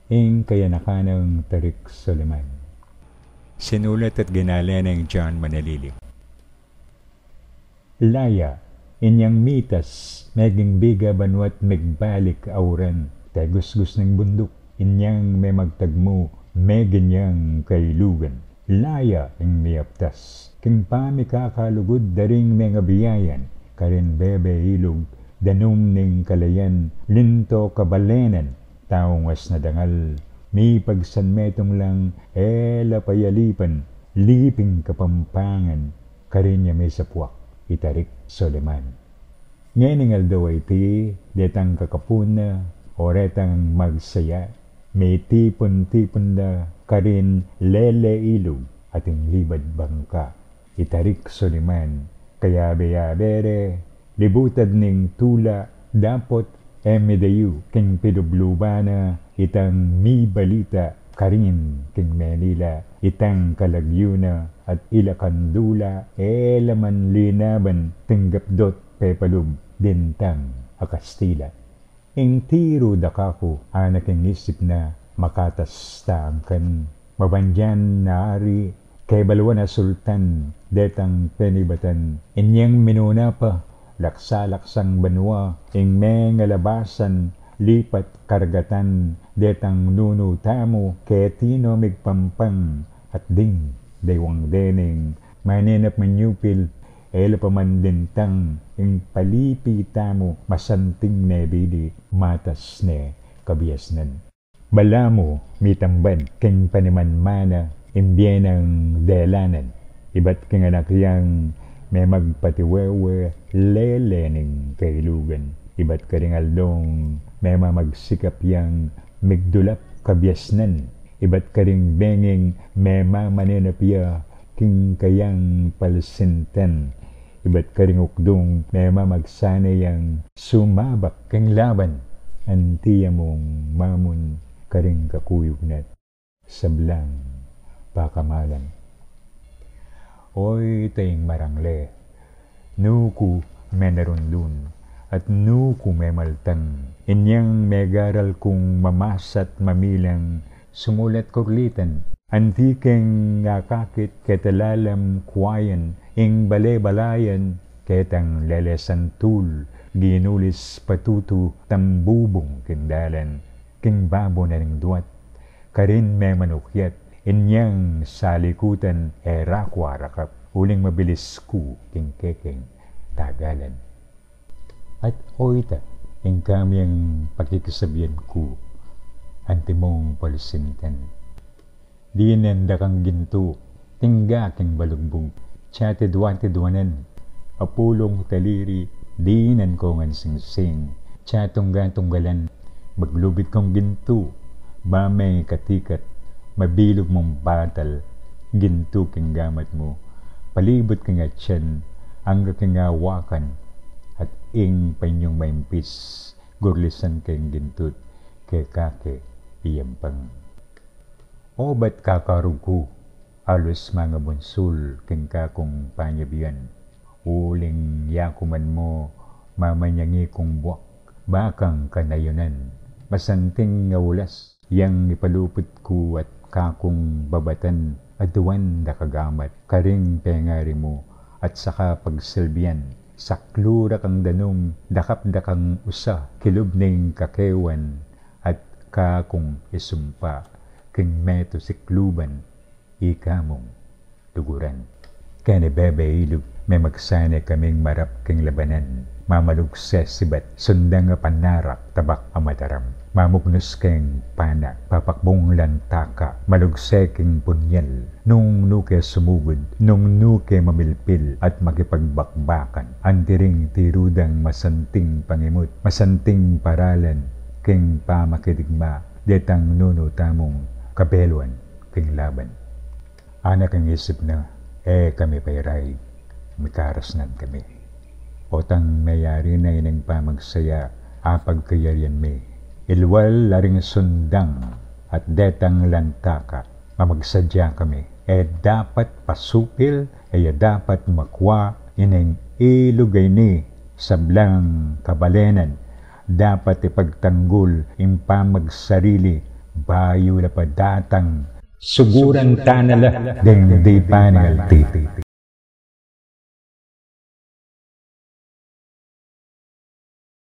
ing kayanakanang Tarik Suleman. Sinulat at ginala ng John Manalili. Laya, inyang mitas, meging biga banwat megbalik auran, tegusgus ng bundok, inyang may magtagmo, meganyang kailugan. Laya ing miyaptas, king pami kakalugod daring mga biyayan, karin bebe ilog, danum ning kalayan, linto kabalenan, taong was na dangal, mi pagsanmetong lang, payalipan, liping kapampangan, karin niya may sapwak, Itarik Suleman. Ngayon daw ay ti, detang kakapuna, oretang magsaya, may tipon-tipon na, karin lele ilog, ating libad bangka, Itarik Suleman, kaya bere, libutad ning tula, dapot emedayu, king pidublubana, itang mi balita, karin king Manila, itang kalagyuna, at ilakandula, laman linaban, tinggapdot pepalub, dintang akastila. Ing tiro dakako, anak ing isip na, makatas taangkan, mabandyan na ari, kay balwa na sultan, detang penibatan, inyang minuna pa, laksa-laksang banwa, ing mga labasan, lipat kargatan, detang nuno tamo, ketino migpampang, at ding, daywang dening, maninap manyupil, paman ing palipi tamo, masanting nebidi, matas ne kabiasnan. Bala mo, mitambad, king panimanmana, imbyenang delanan, iba't king anak yang may magpatiwewe, lelening kailugan, iba't karingaldong, may magsikap yang migdulap kabiasnan, iba't karing benging may maninapya, king kayang palsinten, iba't karing ukdong may mamagsanay yang sumabak king laban, antiya mong mamun karing kakuyugnat, sablang pakamalan. Oy tayong marangle, nuku menarundun, at nuku memaltang, inyang megaral kung mamasat mamilang, sumulat kurlitan, antikeng ngakakit ketalalam kwayan, ing bale-balayan, ketang lelesan tul, ginulis patutu, tambubong kindalan, king babo na ring duwat, karin may manukyat, inyang salikutan, rakwa rakap, uling mabilis ku, king kekeng, tagalan. At oita, ing kaming pakikisabihan ku, antimong palisinten. Dinan dakang ginto, tingga king balugbog, chatidwan-tidwanan, apulong taliri, dinan kongan sing-sing, chatungga-tunggalan, maglubit kong ginto, mamay katikat, mabilog mong batal, ginto king gamat mo, palibot king atyan, angga king awakan, at ing panyong maimpis, gurlisan king gintut, kay kake iyampang. O ba't kakarugo, alos mga bunsul, king kakong panyabian, uling yakuman mo, mamanyangi kong buwak, bakang kanayunan, masanting ngawulas, yang ipalupot ko at kakong babatan, aduan nakagamat, karing pengari mo, at saka pagsilbian, saklura kang danong, dakap-dakang usa, kilubning kakewan, at kakong isumpa, king meto sikluban, ikamong tuguran. Kani bebe ilog, may magsane kaming marap king labanan, mamalugses sibat, sundang panarak, tabak amataram, mamugnos king pana, papakbong lantaka, malugse king punyal, nung nuke sumugod, nung nuke mamilpil, at makipagbakbakan, antiring tirudang masanting pangimut, masanting paralan, king pamakidigma, detang nuno tamong, kabeluan, king laban. Anak ang isip na, kami pairay, mikarasnan kami. Otang mayari na inang pamagsaya, apag kayarian mi. Ilwal laring sundang, at detang lantaka, mamagsadya kami. Dapat pasupil, dapat makwa, inang ilugay ni, sablang kabalenan, dapat ipagtanggol, impamagsarili, bayo la padatang suguran tanala den di penalty.